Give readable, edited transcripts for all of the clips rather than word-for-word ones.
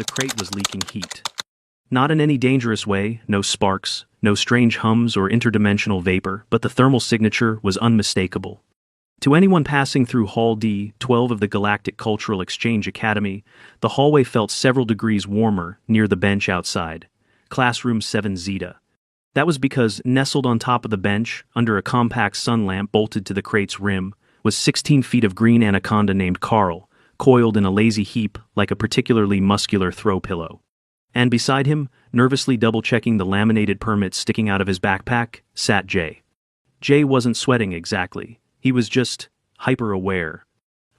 the crate was leaking heat. Not in any dangerous way, no sparks, no strange hums or interdimensional vapor, but the thermal signature was unmistakable. To anyone passing through Hall D-12 of the Galactic Cultural Exchange Academy, the hallway felt several degrees warmer near the bench outside. Classroom 7 Zeta. That was because, nestled on top of the bench, under a compact sun lamp bolted to the crate's rim, was 16 feet of green anaconda named Carl, coiled in a lazy heap like a particularly muscular throw pillow. And beside him, nervously double-checking the laminated permits sticking out of his backpack, sat Jay. Jay wasn't sweating exactly. He was just hyper-aware.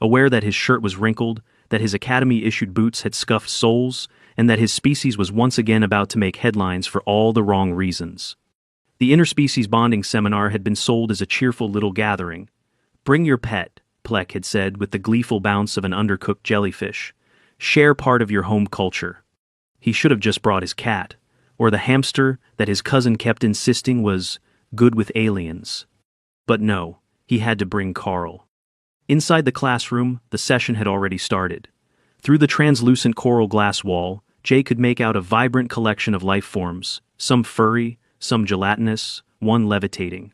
Aware that his shirt was wrinkled, that his academy-issued boots had scuffed soles, and that his species was once again about to make headlines for all the wrong reasons. The interspecies bonding seminar had been sold as a cheerful little gathering. "Bring your pet," Plek had said with the gleeful bounce of an undercooked jellyfish. "Share part of your home culture." He should have just brought his cat, or the hamster that his cousin kept insisting was good with aliens. But no, he had to bring Carl. Inside the classroom, the session had already started. Through the translucent coral glass wall, Jay could make out a vibrant collection of life forms, some furry, some gelatinous, one levitating.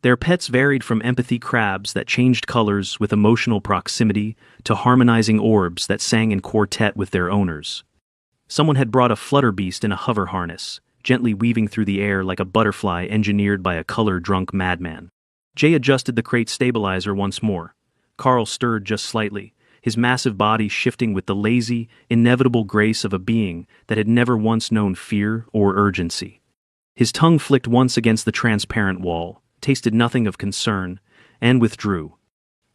Their pets varied from empathy crabs that changed colors with emotional proximity to harmonizing orbs that sang in quartet with their owners. Someone had brought a flutter beast in a hover harness, gently weaving through the air like a butterfly engineered by a color-drunk madman. Jay adjusted the crate stabilizer once more. Carl stirred just slightly, his massive body shifting with the lazy, inevitable grace of a being that had never once known fear or urgency. His tongue flicked once against the transparent wall, tasted nothing of concern, and withdrew.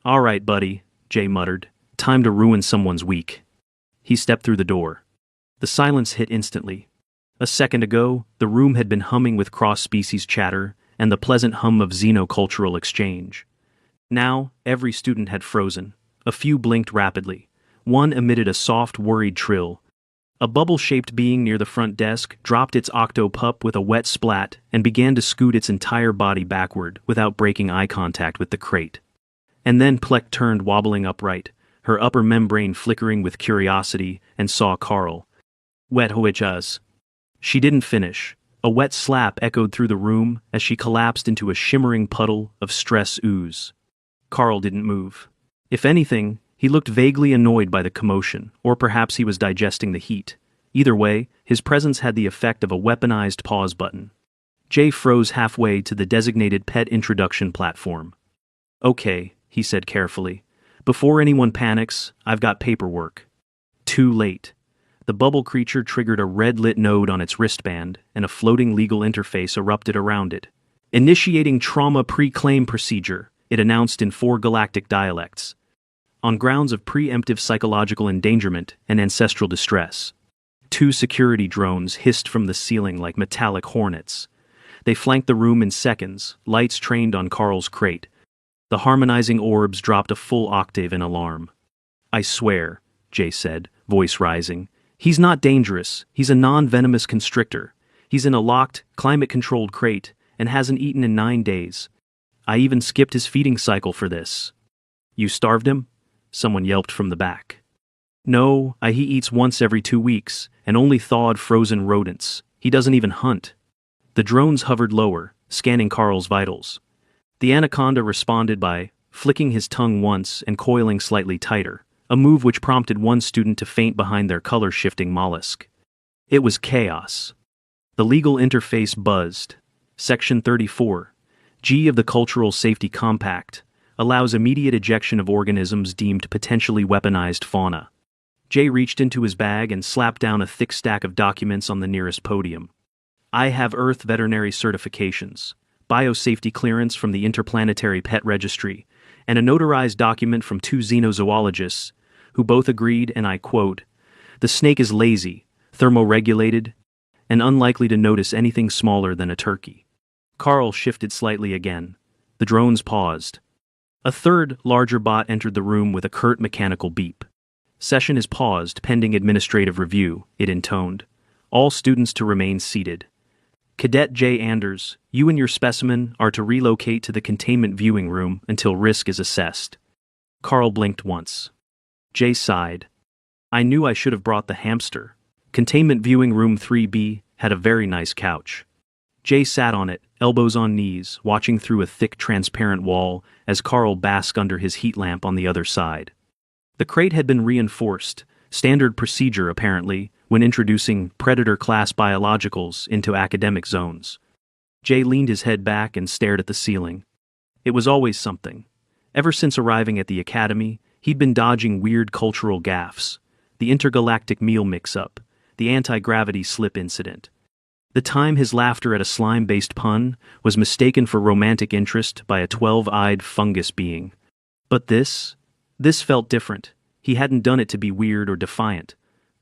"All right, buddy," Jay muttered. "Time to ruin someone's week." He stepped through the door. The silence hit instantly. A second ago, the room had been humming with cross-species chatter and the pleasant hum of xenocultural exchange. Now, every student had frozen. A few blinked rapidly. One emitted a soft, worried trill. A bubble-shaped being near the front desk dropped its octopup with a wet splat and began to scoot its entire body backward without breaking eye contact with the crate. And then Plek turned wobbling upright, her upper membrane flickering with curiosity, and saw Carl. "Wet hoichas." She didn't finish. A wet slap echoed through the room as she collapsed into a shimmering puddle of stress ooze. Carl didn't move. If anything, he looked vaguely annoyed by the commotion, or perhaps he was digesting the heat. Either way, his presence had the effect of a weaponized pause button. Jay froze halfway to the designated pet introduction platform. "Okay," he said carefully. "Before anyone panics, I've got paperwork." Too late. The bubble creature triggered a red-lit node on its wristband, and a floating legal interface erupted around it. "Initiating trauma pre-claim procedure," it announced in 4 galactic dialects. "On grounds of preemptive psychological endangerment and ancestral distress." 2 security drones hissed from the ceiling like metallic hornets. They flanked the room in seconds, lights trained on Carl's crate. The harmonizing orbs dropped a full octave in alarm. "I swear," Jay said, voice rising. "He's not dangerous. He's a non-venomous constrictor. He's in a locked, climate-controlled crate and hasn't eaten in 9 days. I even skipped his feeding cycle for this." "You starved him?" someone yelped from the back. "No, he eats once every 2 weeks, and only thawed frozen rodents. He doesn't even hunt." The drones hovered lower, scanning Carl's vitals. The anaconda responded by flicking his tongue once and coiling slightly tighter, a move which prompted one student to faint behind their color-shifting mollusk. It was chaos. The legal interface buzzed. Section 34, G of the Cultural Safety Compact, allows immediate ejection of organisms deemed potentially weaponized fauna. Jay reached into his bag and slapped down a thick stack of documents on the nearest podium. "I have Earth veterinary certifications, biosafety clearance from the Interplanetary Pet Registry, and a notarized document from 2 xenozoologists, who both agreed, and I quote, 'The snake is lazy, thermoregulated, and unlikely to notice anything smaller than a turkey.'" Carl shifted slightly again. The drones paused. A third, larger bot entered the room with a curt mechanical beep. "Session is paused pending administrative review," it intoned. "All students to remain seated. Cadet J. Anders, you and your specimen are to relocate to the containment viewing room until risk is assessed." Carl blinked once. Jay sighed. "I knew I should have brought the hamster. Containment viewing room 3B had a very nice couch. Jay sat on it, elbows on knees, watching through a thick transparent wall as Carl basked under his heat lamp on the other side. The crate had been reinforced, standard procedure apparently, when introducing predator-class biologicals into academic zones. Jay leaned his head back and stared at the ceiling. It was always something. Ever since arriving at the academy, he'd been dodging weird cultural gaffes. The intergalactic meal mix-up, the anti-gravity slip incident. The time his laughter at a slime-based pun was mistaken for romantic interest by a 12-eyed fungus being. But this felt different. He hadn't done it to be weird or defiant.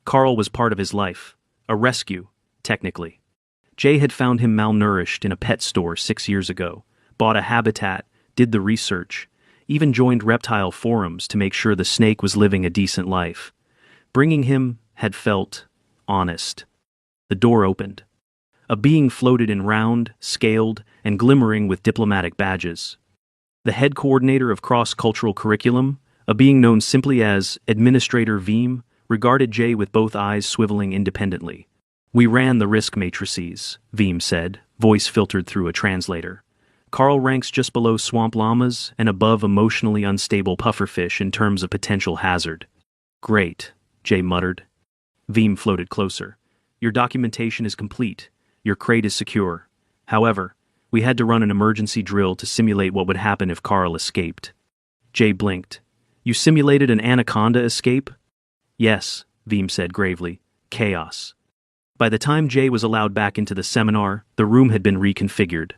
Carl was part of his life. A rescue, technically. Jay had found him malnourished in a pet store 6 years ago, bought a habitat, did the research, even joined reptile forums to make sure the snake was living a decent life. Bringing him had felt honest. The door opened. A being floated in round, scaled, and glimmering with diplomatic badges. The head coordinator of cross-cultural curriculum, a being known simply as Administrator Veem, regarded Jay with both eyes swiveling independently. "We ran the risk matrices," Veem said, voice filtered through a translator. "Carl ranks just below swamp llamas and above emotionally unstable pufferfish in terms of potential hazard." "Great," Jay muttered. Veem floated closer. "Your documentation is complete. Your crate is secure. However, we had to run an emergency drill to simulate what would happen if Carl escaped." Jay blinked. "You simulated an Anaconda escape?" "Yes," Veem said gravely. "Chaos." By the time Jay was allowed back into the seminar, the room had been reconfigured.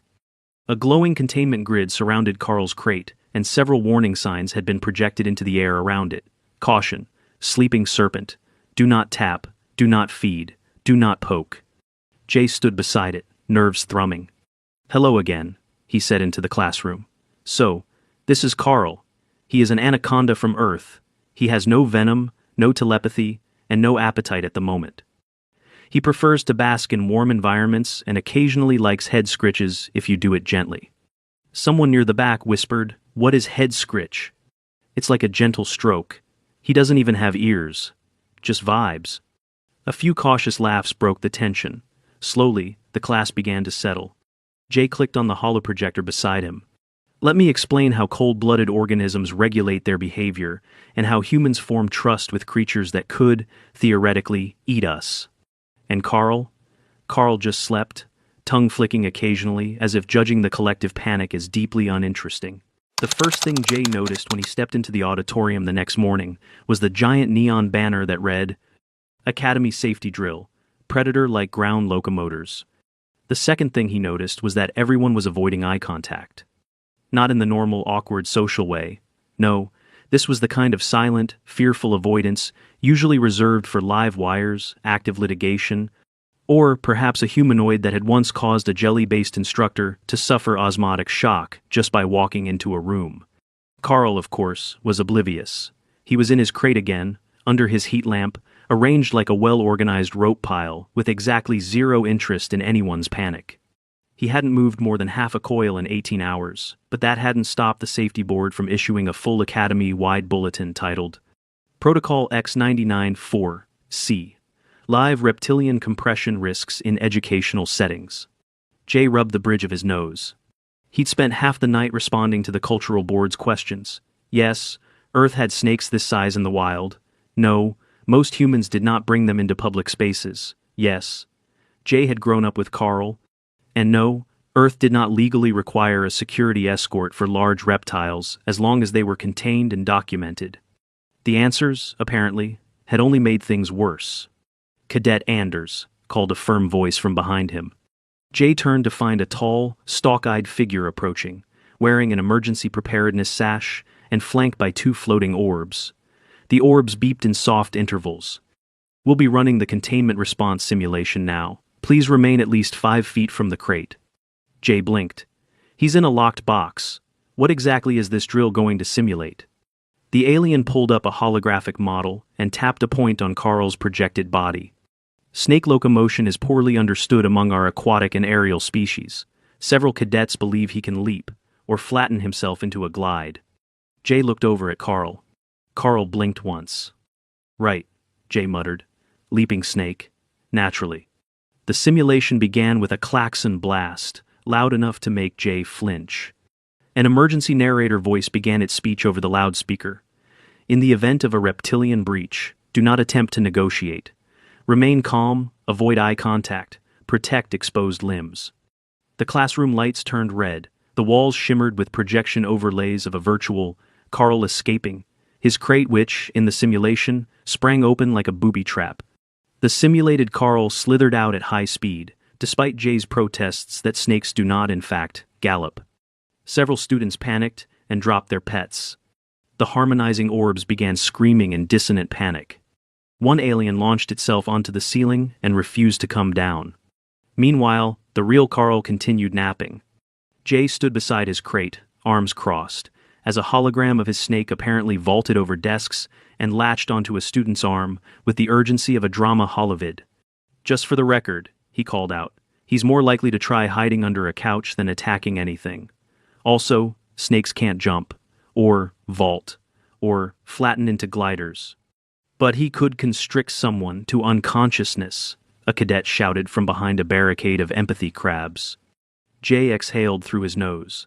A glowing containment grid surrounded Carl's crate, and several warning signs had been projected into the air around it. Caution, sleeping serpent, do not tap, do not feed, do not poke. Jay stood beside it, nerves thrumming. "Hello again," he said into the classroom. "So, this is Carl. He is an anaconda from Earth. He has no venom, no telepathy, and no appetite at the moment. He prefers to bask in warm environments and occasionally likes head scritches if you do it gently." Someone near the back whispered, "What is head scritch?" "It's like a gentle stroke. He doesn't even have ears. Just vibes." A few cautious laughs broke the tension. Slowly, the class began to settle. Jay clicked on the holoprojector beside him. "Let me explain how cold-blooded organisms regulate their behavior, and how humans form trust with creatures that could, theoretically, eat us." And Carl? Carl just slept, tongue flicking occasionally, as if judging the collective panic as deeply uninteresting. The first thing Jay noticed when he stepped into the auditorium the next morning was the giant neon banner that read, "Academy Safety Drill. Predator-like ground locomotors." The second thing he noticed was that everyone was avoiding eye contact. Not in the normal, awkward social way. No, this was the kind of silent, fearful avoidance usually reserved for live wires, active litigation, or perhaps a humanoid that had once caused a jelly-based instructor to suffer osmotic shock just by walking into a room. Carl, of course, was oblivious. He was in his crate again, under his heat lamp, arranged like a well-organized rope pile, with exactly zero interest in anyone's panic. He hadn't moved more than half a coil in 18 hours, but that hadn't stopped the safety board from issuing a full Academy-wide bulletin titled, Protocol X99-4-C, Live Reptilian Compression Risks in Educational Settings. Jay rubbed the bridge of his nose. He'd spent half the night responding to the cultural board's questions. Yes, Earth had snakes this size in the wild. No, most humans did not bring them into public spaces. Yes, Jay had grown up with Carl. And no, Earth did not legally require a security escort for large reptiles as long as they were contained and documented. The answers, apparently, had only made things worse. "Cadet Anders," called a firm voice from behind him. Jay turned to find a tall, stalk-eyed figure approaching, wearing an emergency preparedness sash and flanked by 2 floating orbs. The orbs beeped in soft intervals. "We'll be running the containment response simulation now. Please remain at least 5 feet from the crate." Jay blinked. "He's in a locked box. What exactly is this drill going to simulate?" The alien pulled up a holographic model and tapped a point on Carl's projected body. "Snake locomotion is poorly understood among our aquatic and aerial species. Several cadets believe he can leap, or flatten himself into a glide." Jay looked over at Carl. Carl blinked once. "Right," Jay muttered. "Leaping snake. naturally. The simulation began with a klaxon blast, loud enough to make Jay flinch. An emergency narrator voice began its speech over the loudspeaker. In the event of a reptilian breach, do not attempt to negotiate. Remain calm, avoid eye contact, protect exposed limbs. The classroom lights turned red, the walls shimmered with projection overlays of a virtual Carl escaping, his crate which, in the simulation, sprang open like a booby trap. The simulated Carl slithered out at high speed, despite Jay's protests that snakes do not, in fact, gallop. Several students panicked and dropped their pets. The harmonizing orbs began screaming in dissonant panic. One alien launched itself onto the ceiling and refused to come down. Meanwhile, the real Carl continued napping. Jay stood beside his crate, arms crossed, as a hologram of his snake apparently vaulted over desks and latched onto a student's arm with the urgency of a drama holovid. Just for the record, he called out, he's more likely to try hiding under a couch than attacking anything. Also, snakes can't jump, or vault, or flatten into gliders. But he could constrict someone to unconsciousness, a cadet shouted from behind a barricade of empathy crabs. Jay exhaled through his nose.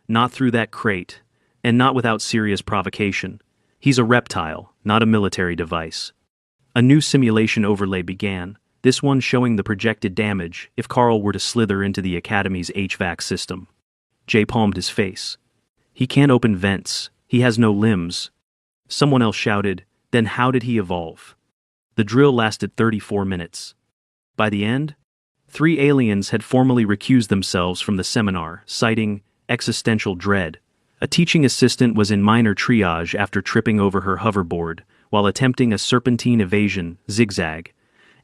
Not through that crate, and not without serious provocation. He's a reptile, not a military device. A new simulation overlay began, this one showing the projected damage if Carl were to slither into the Academy's HVAC system. Jay palmed his face. He can't open vents. He has no limbs. Someone else shouted, then how did he evolve? The drill lasted 34 minutes. By the end, 3 aliens had formally recused themselves from the seminar, citing existential dread. A teaching assistant was in minor triage after tripping over her hoverboard while attempting a serpentine evasion zigzag,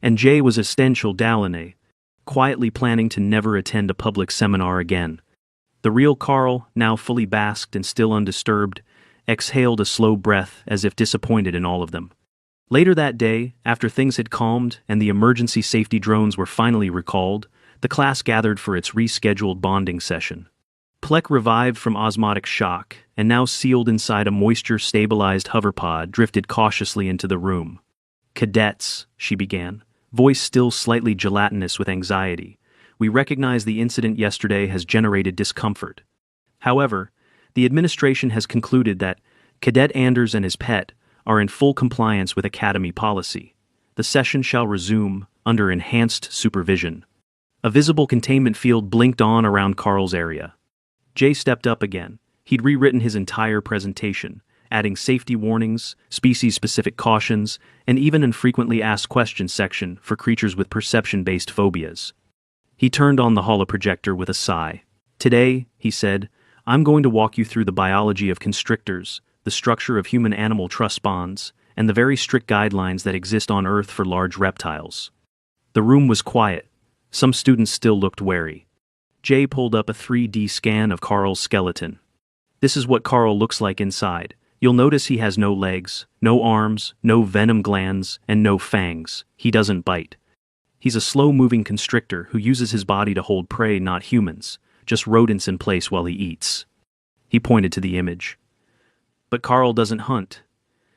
and Jay was essential Dallane, quietly planning to never attend a public seminar again. The real Carl, now fully basked and still undisturbed, exhaled a slow breath as if disappointed in all of them. Later that day, after things had calmed and the emergency safety drones were finally recalled, the class gathered for its rescheduled bonding session. Plek revived from osmotic shock and now sealed inside a moisture-stabilized hoverpod drifted cautiously into the room. "Cadets," she began, voice still slightly gelatinous with anxiety, "we recognize the incident yesterday has generated discomfort. However, the administration has concluded that Cadet Anders and his pet are in full compliance with Academy policy. The session shall resume under enhanced supervision." A visible containment field blinked on around Carl's area. Jay stepped up again. He'd rewritten his entire presentation, adding safety warnings, species-specific cautions, and even an frequently asked questions section for creatures with perception-based phobias. He turned on the holoprojector with a sigh. "Today," he said, "I'm going to walk you through the biology of constrictors, the structure of human-animal trust bonds, and the very strict guidelines that exist on Earth for large reptiles." The room was quiet. Some students still looked wary. Jay pulled up a 3D scan of Carl's skeleton. "This is what Carl looks like inside. You'll notice he has no legs, no arms, no venom glands, and no fangs. He doesn't bite. He's a slow-moving constrictor who uses his body to hold prey, not humans, just rodents in place while he eats." He pointed to the image. "But Carl doesn't hunt.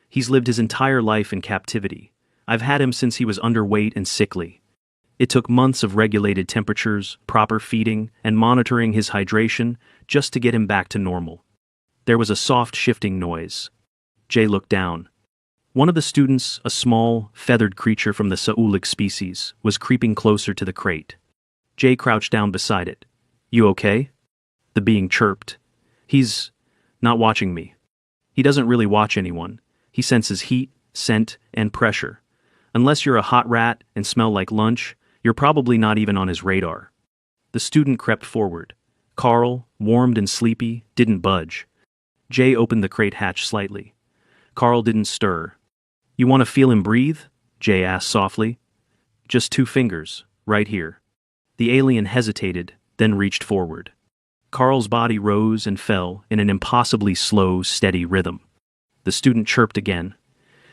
He's lived his entire life in captivity. I've had him since he was underweight and sickly. It took months of regulated temperatures, proper feeding, and monitoring his hydration just to get him back to normal." There was a soft shifting noise. Jay looked down. One of the students, a small, feathered creature from the Saulic species, was creeping closer to the crate. Jay crouched down beside it. "You okay?" The being chirped. "He's not watching me. He doesn't really watch anyone. He senses heat, scent, and pressure. Unless you're a hot rat and smell like lunch, you're probably not even on his radar." The student crept forward. Carl, warmed and sleepy, didn't budge. Jay opened the crate hatch slightly. Carl didn't stir. "You want to feel him breathe?" Jay asked softly. "Just 2 fingers, right here." The alien hesitated, then reached forward. Carl's body rose and fell in an impossibly slow, steady rhythm. The student chirped again.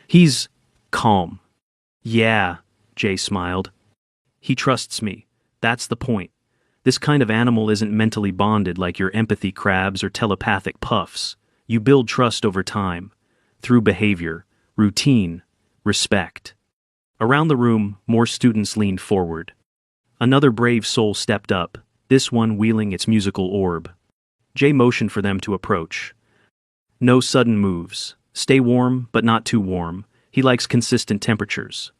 "He's calm." "Yeah," Jay smiled. "He trusts me. That's the point. This kind of animal isn't mentally bonded like your empathy crabs or telepathic puffs. You build trust over time, through behavior, routine, respect." Around the room, more students leaned forward. Another brave soul stepped up, this one wielding its musical orb. Jay motioned for them to approach. No sudden moves. Stay warm, but not too warm. He likes consistent temperatures.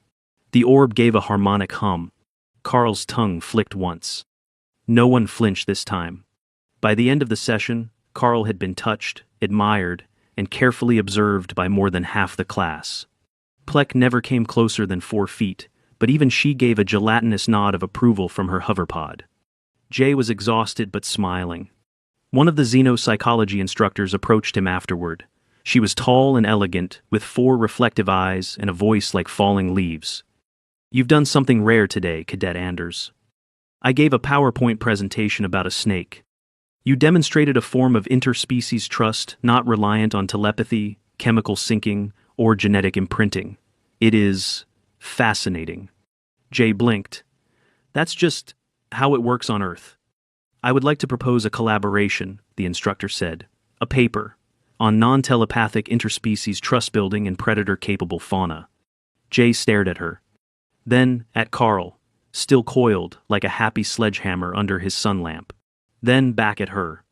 The orb gave a harmonic hum. Carl's tongue flicked once. No one flinched this time. By the end of the session, Carl had been touched, admired, and carefully observed by more than half the class. Plek never came closer than 4 feet, but even she gave a gelatinous nod of approval from her hoverpod. Jay was exhausted but smiling. One of the xenopsychology instructors approached him afterward. She was tall and elegant, with 4 reflective eyes and a voice like falling leaves. "You've done something rare today, Cadet Anders. I gave a PowerPoint presentation about a snake. You demonstrated a form of interspecies trust not reliant on telepathy, chemical syncing, or genetic imprinting. It is fascinating." Jay blinked. "That's just how it works on Earth. I would like to propose a collaboration," the instructor said. "A paper on non-telepathic interspecies trust building and predator-capable fauna." Jay stared at her. Then at Carl, still coiled like a happy sledgehammer under his sun lamp. Then back at her.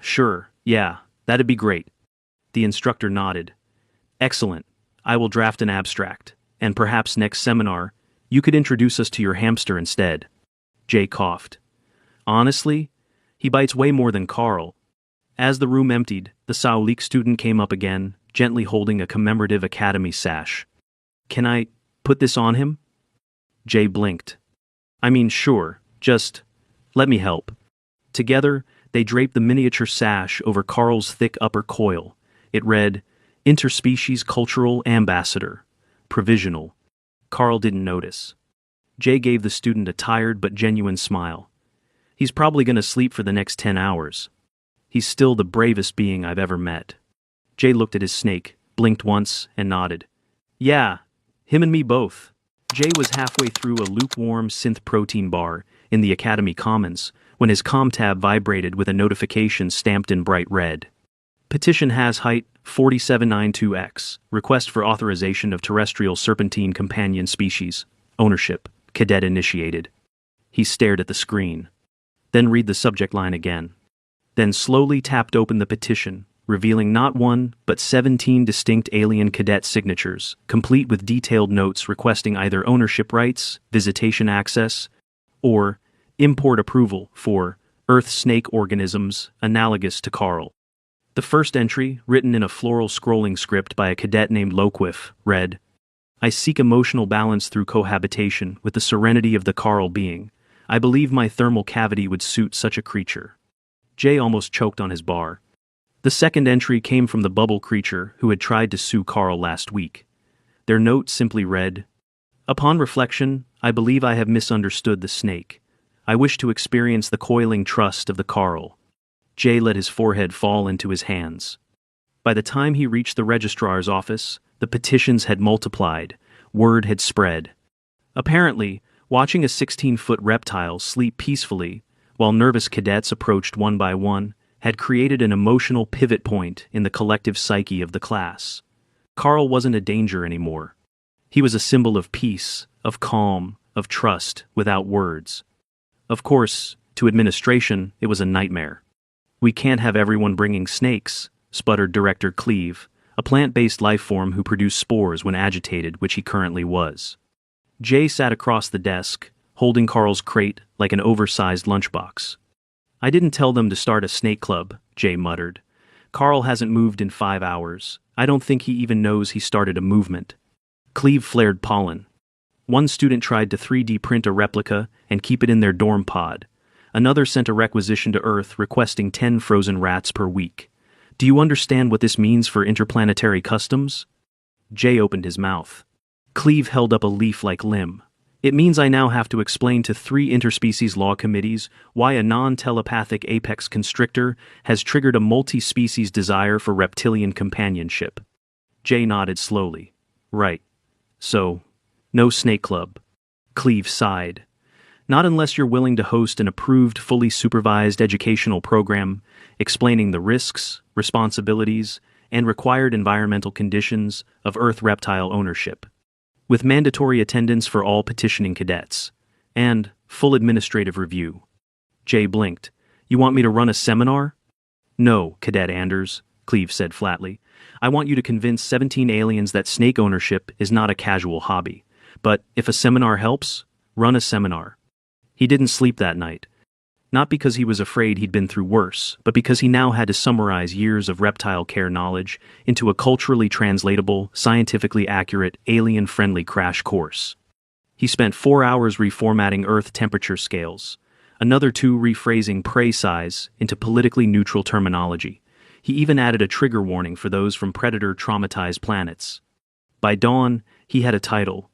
Sure, yeah, that'd be great." The instructor nodded. "Excellent. I will draft an abstract, and perhaps next seminar, you could introduce us to your hamster instead." Jay coughed. "Honestly, he bites way more than Carl." As the room emptied, the Saulik student came up again, gently holding a commemorative academy sash. "Can I put this on him?" Jay blinked. "I mean, sure, just let me help." Together, they draped the miniature sash over Carl's thick upper coil. It read, "Interspecies Cultural Ambassador. Provisional." Carl didn't notice. Jay gave the student a tired but genuine smile. "He's probably going to sleep for the next 10 hours. He's still the bravest being I've ever met." Jay looked at his snake, blinked once, and nodded. "Yeah, him and me both." Jay was halfway through a lukewarm synth protein bar in the Academy Commons when his comm tab vibrated with a notification stamped in bright red. "Petition has height 4792X. Request for authorization of terrestrial serpentine companion species. Ownership. Cadet initiated." He stared at the screen. Then read the subject line again. Then slowly tapped open the petition, revealing not one, but 17 distinct alien cadet signatures, complete with detailed notes requesting either ownership rights, visitation access, or import approval for Earth snake organisms analogous to Carl. The first entry, written in a floral scrolling script by a cadet named Loquif, read, "I seek emotional balance through cohabitation with the serenity of the Carl being. I believe my thermal cavity would suit such a creature." Jay almost choked on his bar. The second entry came from the bubble creature who had tried to sue Carl last week. Their note simply read, "Upon reflection, I believe I have misunderstood the snake. I wish to experience the coiling trust of the Carl." Jay let his forehead fall into his hands. By the time he reached the registrar's office, the petitions had multiplied, word had spread. Apparently, watching a 16-foot reptile sleep peacefully, while nervous cadets approached one by one, had created an emotional pivot point in the collective psyche of the class. Carl wasn't a danger anymore. He was a symbol of peace, of calm, of trust, without words. Of course, to administration, it was a nightmare. "We can't have everyone bringing snakes," sputtered Director Cleve, a plant-based life form who produced spores when agitated, which he currently was. Jay sat across the desk, holding Carl's crate like an oversized lunchbox. "I didn't tell them to start a snake club," Jay muttered. "Carl hasn't moved in 5 hours. I don't think he even knows he started a movement." Cleve flared pollen. One student tried to 3D print a replica and keep it in their dorm pod. Another sent a requisition to Earth requesting 10 frozen rats per week. "Do you understand what this means for interplanetary customs?" Jay opened his mouth. Cleve held up a leaf-like limb. "It means I now have to explain to 3 interspecies law committees why a non-telepathic apex constrictor has triggered a multi-species desire for reptilian companionship." Jay nodded slowly. "Right. So, no snake club." Cleve sighed. "Not unless you're willing to host an approved, fully supervised educational program explaining the risks, responsibilities, and required environmental conditions of Earth reptile ownership. with mandatory attendance for all petitioning cadets, and full administrative review. Jay blinked. You want me to run a seminar? No, Cadet Anders, Cleve said flatly. I want you to convince 17 aliens that snake ownership is not a casual hobby. But if a seminar helps, run a seminar. He didn't sleep that night. Not because he was afraid he'd been through worse, but because he now had to summarize years of reptile care knowledge into a culturally translatable, scientifically accurate, alien-friendly crash course. He spent 4 hours reformatting Earth temperature scales, another 2 rephrasing prey size into politically neutral terminology. He even added a trigger warning for those from predator-traumatized planets. By dawn, he had a title: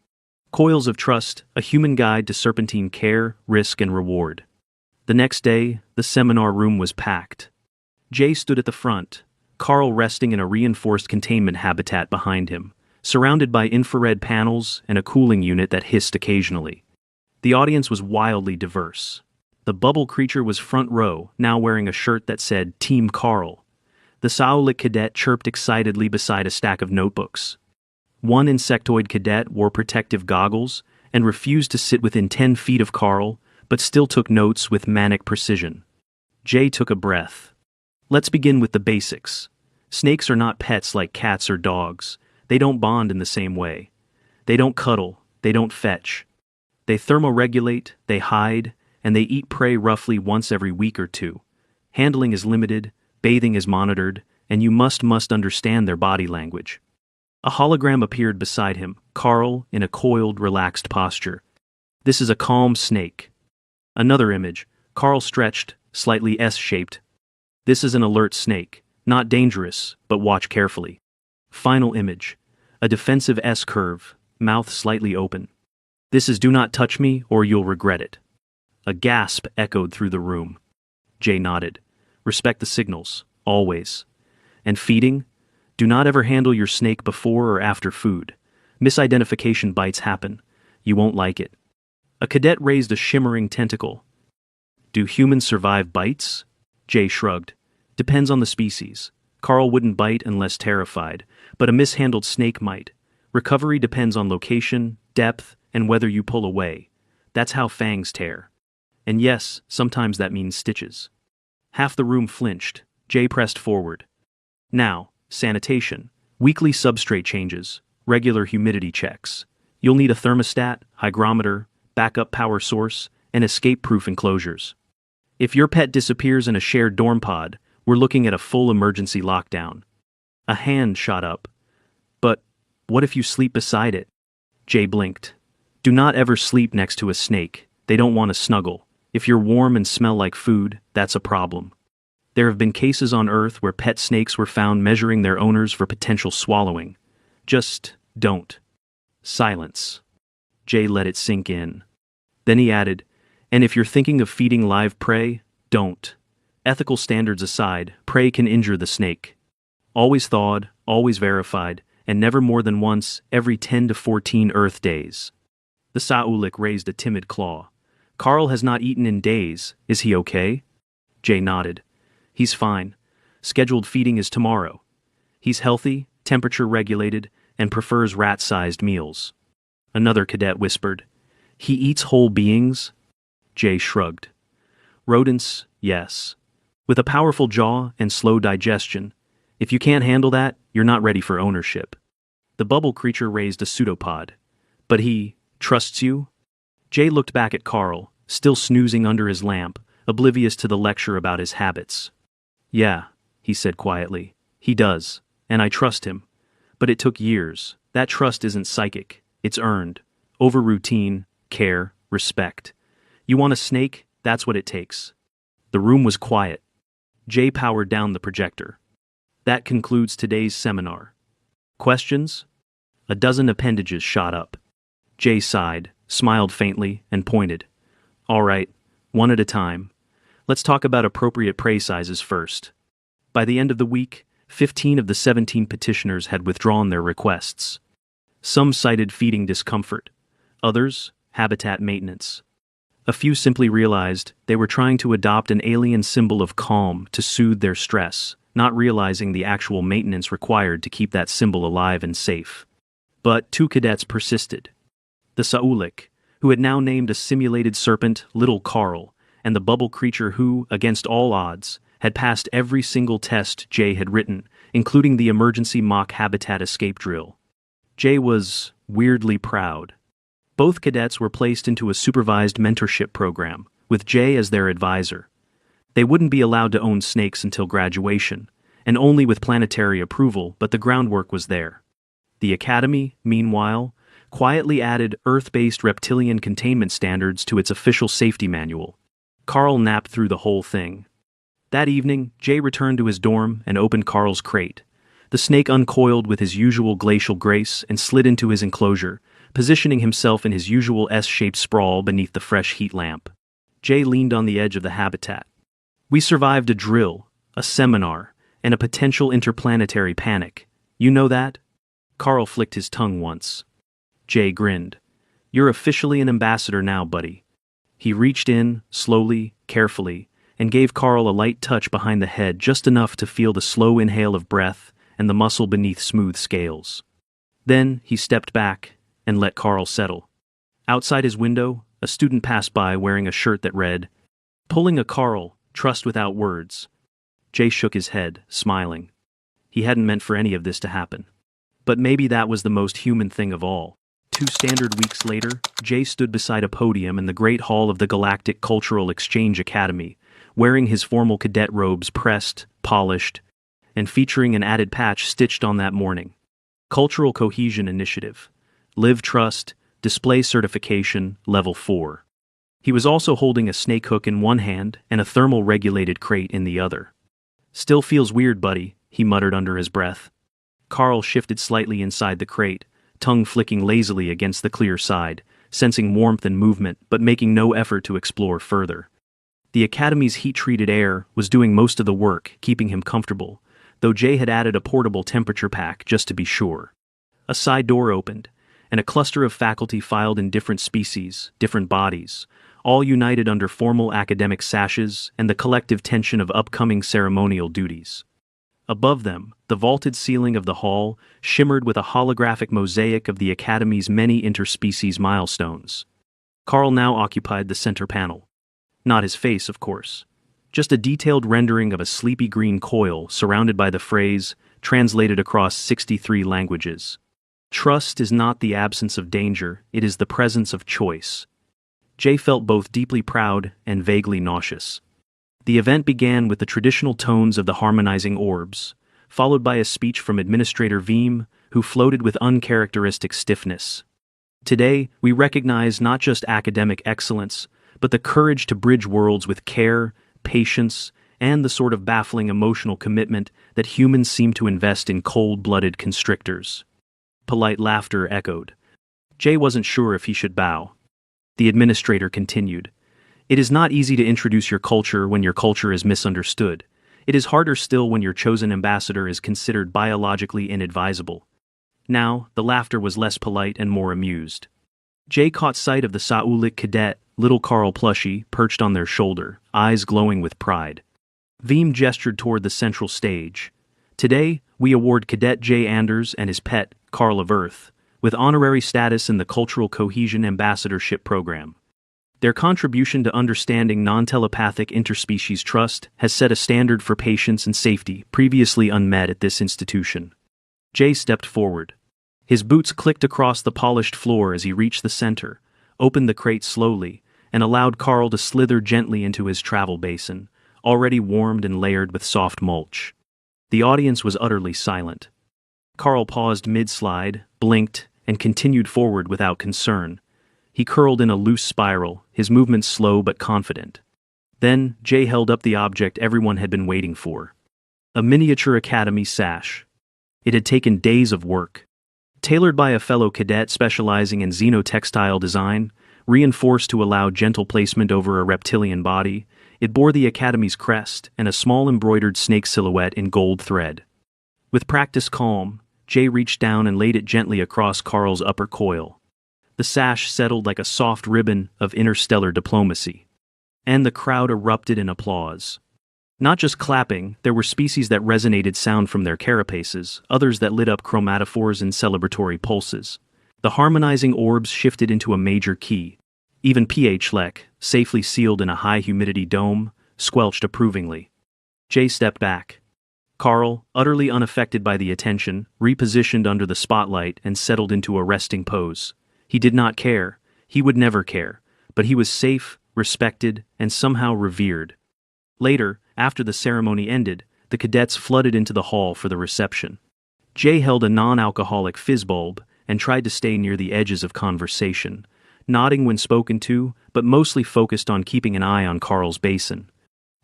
Coils of Trust, A Human Guide to Serpentine Care, Risk, and Reward. The next day, the seminar room was packed. Jay stood at the front, Carl resting in a reinforced containment habitat behind him, surrounded by infrared panels and a cooling unit that hissed occasionally. The audience was wildly diverse. The bubble creature was front row, now wearing a shirt that said Team Carl. The Saulik cadet chirped excitedly beside a stack of notebooks. One insectoid cadet wore protective goggles and refused to sit within 10 feet of Carl, but still took notes with manic precision. Jay took a breath. Let's begin with the basics. Snakes are not pets like cats or dogs. They don't bond in the same way. They don't cuddle, they don't fetch. They thermoregulate, they hide, and they eat prey roughly once every week or two. Handling is limited, bathing is monitored, and you must understand their body language. A hologram appeared beside him, Carl in a coiled, relaxed posture. This is a calm snake. Another image, Carl stretched, slightly S-shaped. This is an alert snake, not dangerous, but watch carefully. Final image, a defensive S-curve, mouth slightly open. This is do not touch me or you'll regret it. A gasp echoed through the room. Jay nodded. Respect the signals, always. And feeding? Do not ever handle your snake before or after food. Misidentification bites happen. You won't like it. A cadet raised a shimmering tentacle. Do humans survive bites? Jay shrugged. Depends on the species. Carl wouldn't bite unless terrified, but a mishandled snake might. Recovery depends on location, depth, and whether you pull away. That's how fangs tear. And yes, sometimes that means stitches. Half the room flinched. Jay pressed forward. Now, sanitation, weekly substrate changes, regular humidity checks. You'll need a thermostat, hygrometer, backup power source, and escape-proof enclosures. If your pet disappears in a shared dorm pod, we're looking at a full emergency lockdown. A hand shot up. But what if you sleep beside it? Jay blinked. Do not ever sleep next to a snake. They don't want to snuggle. If you're warm and smell like food, that's a problem. There have been cases on Earth where pet snakes were found measuring their owners for potential swallowing. Just don't. Silence. Jay let it sink in. Then he added, and if you're thinking of feeding live prey, don't. Ethical standards aside, prey can injure the snake. Always thawed, always verified, and never more than once every 10 to 14 Earth days. The Saulik raised a timid claw. Carl has not eaten in days. Is he okay? Jay nodded. He's fine. Scheduled feeding is tomorrow. He's healthy, temperature regulated, and prefers rat-sized meals. Another cadet whispered. He eats whole beings? Jay shrugged. Rodents, yes. With a powerful jaw and slow digestion. If you can't handle that, you're not ready for ownership. The bubble creature raised a pseudopod. But he trusts you? Jay looked back at Carl, still snoozing under his lamp, oblivious to the lecture about his habits. Yeah, he said quietly. He does, and I trust him. But it took years. That trust isn't psychic. It's earned. Over routine, care, respect. You want a snake? That's what it takes. The room was quiet. Jay powered down the projector. That concludes today's seminar. Questions? A dozen appendages shot up. Jay sighed, smiled faintly, and pointed. All right, one at a time. Let's talk about appropriate prey sizes first. By the end of the week, 15 of the 17 petitioners had withdrawn their requests. Some cited feeding discomfort. Others, habitat maintenance. A few simply realized they were trying to adopt an alien symbol of calm to soothe their stress, not realizing the actual maintenance required to keep that symbol alive and safe. But two cadets persisted. The Saulik, who had now named a simulated serpent Little Carl, and the bubble creature who, against all odds, had passed every single test Jay had written, including the emergency mock habitat escape drill. Jay was weirdly proud. Both cadets were placed into a supervised mentorship program, with Jay as their advisor. They wouldn't be allowed to own snakes until graduation, and only with planetary approval, but the groundwork was there. The Academy, meanwhile, quietly added Earth-based reptilian containment standards to its official safety manual. Carl napped through the whole thing. That evening, Jay returned to his dorm and opened Carl's crate. The snake uncoiled with his usual glacial grace and slid into his enclosure, positioning himself in his usual S-shaped sprawl beneath the fresh heat lamp. Jay leaned on the edge of the habitat. "We survived a drill, a seminar, and a potential interplanetary panic. You know that?" Carl flicked his tongue once. Jay grinned. "You're officially an ambassador now, buddy." He reached in, slowly, carefully, and gave Carl a light touch behind the head, just enough to feel the slow inhale of breath and the muscle beneath smooth scales. Then he stepped back and let Carl settle. Outside his window, a student passed by wearing a shirt that read, "Pulling a Carl, trust without words." Jay shook his head, smiling. He hadn't meant for any of this to happen. But maybe that was the most human thing of all. 2 standard weeks later, Jay stood beside a podium in the Great Hall of the Galactic Cultural Exchange Academy, wearing his formal cadet robes pressed, polished, and featuring an added patch stitched on that morning. Cultural Cohesion Initiative. Live Trust, Display Certification, Level 4. He was also holding a snake hook in one hand and a thermal-regulated crate in the other. "Still feels weird, buddy," he muttered under his breath. Carl shifted slightly inside the crate, tongue flicking lazily against the clear side, sensing warmth and movement but making no effort to explore further. The Academy's heat-treated air was doing most of the work, keeping him comfortable, though Jay had added a portable temperature pack just to be sure. A side door opened, and a cluster of faculty filed in different species, different bodies, all united under formal academic sashes and the collective tension of upcoming ceremonial duties. Above them, the vaulted ceiling of the hall shimmered with a holographic mosaic of the Academy's many interspecies milestones. Carl now occupied the center panel. Not his face, of course. Just a detailed rendering of a sleepy green coil surrounded by the phrase, translated across 63 languages. "Trust is not the absence of danger, it is the presence of choice." Jay felt both deeply proud and vaguely nauseous. The event began with the traditional tones of the harmonizing orbs, followed by a speech from Administrator Veem, who floated with uncharacteristic stiffness. "Today, we recognize not just academic excellence, but the courage to bridge worlds with care, patience, and the sort of baffling emotional commitment that humans seem to invest in cold-blooded constrictors." Polite laughter echoed. Jay wasn't sure if he should bow. The administrator continued. "It is not easy to introduce your culture when your culture is misunderstood. It is harder still when your chosen ambassador is considered biologically inadvisable." Now, the laughter was less polite and more amused. Jay caught sight of the Saulik cadet, Little Carl plushie, perched on their shoulder, eyes glowing with pride. Veem gestured toward the central stage. "Today, we award Cadet Jay Anders and his pet, Carl of Earth, with honorary status in the Cultural Cohesion Ambassadorship Program. Their contribution to understanding non-telepathic interspecies trust has set a standard for patience and safety previously unmet at this institution." Jay stepped forward. His boots clicked across the polished floor as he reached the center, opened the crate slowly, and allowed Carl to slither gently into his travel basin, already warmed and layered with soft mulch. The audience was utterly silent. Carl paused mid-slide, blinked, and continued forward without concern. He curled in a loose spiral, his movements slow but confident. Then, Jay held up the object everyone had been waiting for. A miniature Academy sash. It had taken days of work. Tailored by a fellow cadet specializing in xenotextile design, reinforced to allow gentle placement over a reptilian body, it bore the Academy's crest and a small embroidered snake silhouette in gold thread. With practiced calm, Jay reached down and laid it gently across Carl's upper coil. The sash settled like a soft ribbon of interstellar diplomacy. And the crowd erupted in applause. Not just clapping, there were species that resonated sound from their carapaces, others that lit up chromatophores and celebratory pulses. The harmonizing orbs shifted into a major key. Even pH Lek, safely sealed in a high-humidity dome, squelched approvingly. Jay stepped back. Carl, utterly unaffected by the attention, repositioned under the spotlight and settled into a resting pose. He did not care. He would never care. But he was safe, respected, and somehow revered. Later, after the ceremony ended, the cadets flooded into the hall for the reception. Jay held a non-alcoholic fizzbulb and tried to stay near the edges of conversation, nodding when spoken to, but mostly focused on keeping an eye on Carl's basin.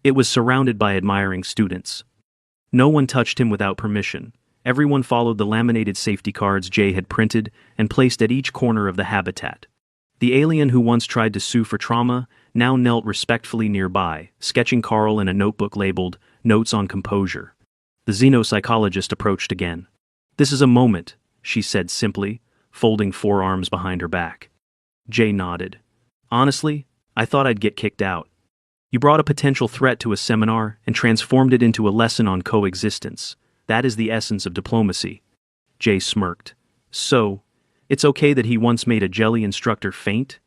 It was surrounded by admiring students. No one touched him without permission. Everyone followed the laminated safety cards Jay had printed and placed at each corner of the habitat. The alien who once tried to sue for trauma now knelt respectfully nearby, sketching Carl in a notebook labeled Notes on Composure. The xenopsychologist approached again. "This is a moment," she said simply, folding forearms behind her back. Jay nodded. "Honestly, I thought I'd get kicked out. You brought a potential threat to a seminar and transformed it into a lesson on coexistence. That is the essence of diplomacy." Jay smirked. "So, it's okay that he once made a jelly instructor faint?"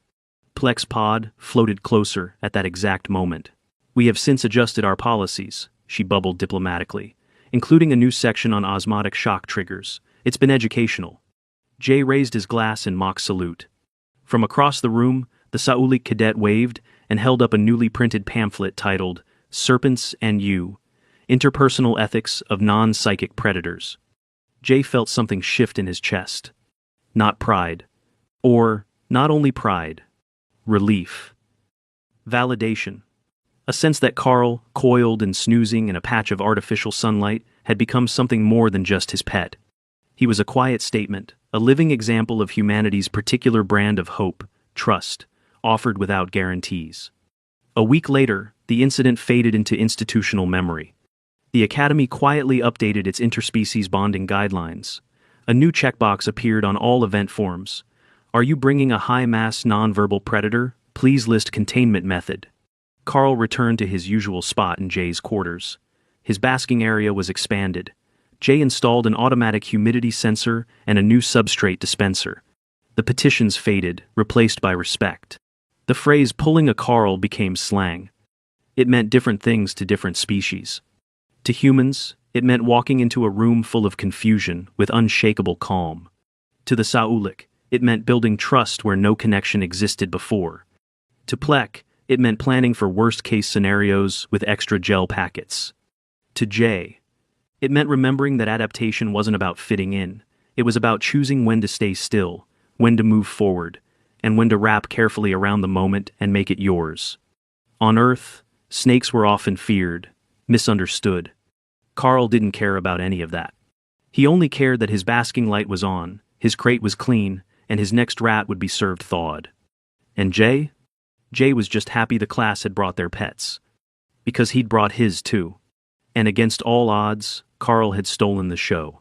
Plex Pod floated closer at that exact moment. "We have since adjusted our policies," she bubbled diplomatically, "including a new section on osmotic shock triggers. It's been educational." Jay raised his glass in mock salute. From across the room, the Saulik cadet waved and held up a newly printed pamphlet titled Serpents and You, Interpersonal Ethics of Non-Psychic Predators. Jay felt something shift in his chest. Not pride. Or, not only pride. Relief. Validation. A sense that Carl, coiled and snoozing in a patch of artificial sunlight, had become something more than just his pet. He was a quiet statement, a living example of humanity's particular brand of hope, trust, offered without guarantees. A week later, the incident faded into institutional memory. The Academy quietly updated its interspecies bonding guidelines. A new checkbox appeared on all event forms. "Are you bringing a high-mass nonverbal predator? Please list containment method." Carl returned to his usual spot in Jay's quarters. His basking area was expanded. Jay installed an automatic humidity sensor and a new substrate dispenser. The petitions faded, replaced by respect. The phrase "pulling a Carl" became slang. It meant different things to different species. To humans, it meant walking into a room full of confusion with unshakable calm. To the Saulik, it meant building trust where no connection existed before. To Plek, it meant planning for worst-case scenarios with extra gel packets. To Jay, it meant remembering that adaptation wasn't about fitting in. It was about choosing when to stay still, when to move forward, and when to wrap carefully around the moment and make it yours. On Earth, snakes were often feared, misunderstood. Carl didn't care about any of that. He only cared that his basking light was on, his crate was clean, and his next rat would be served thawed. And Jay? Jay was just happy the class had brought their pets. Because he'd brought his too. And against all odds, Carl had stolen the show.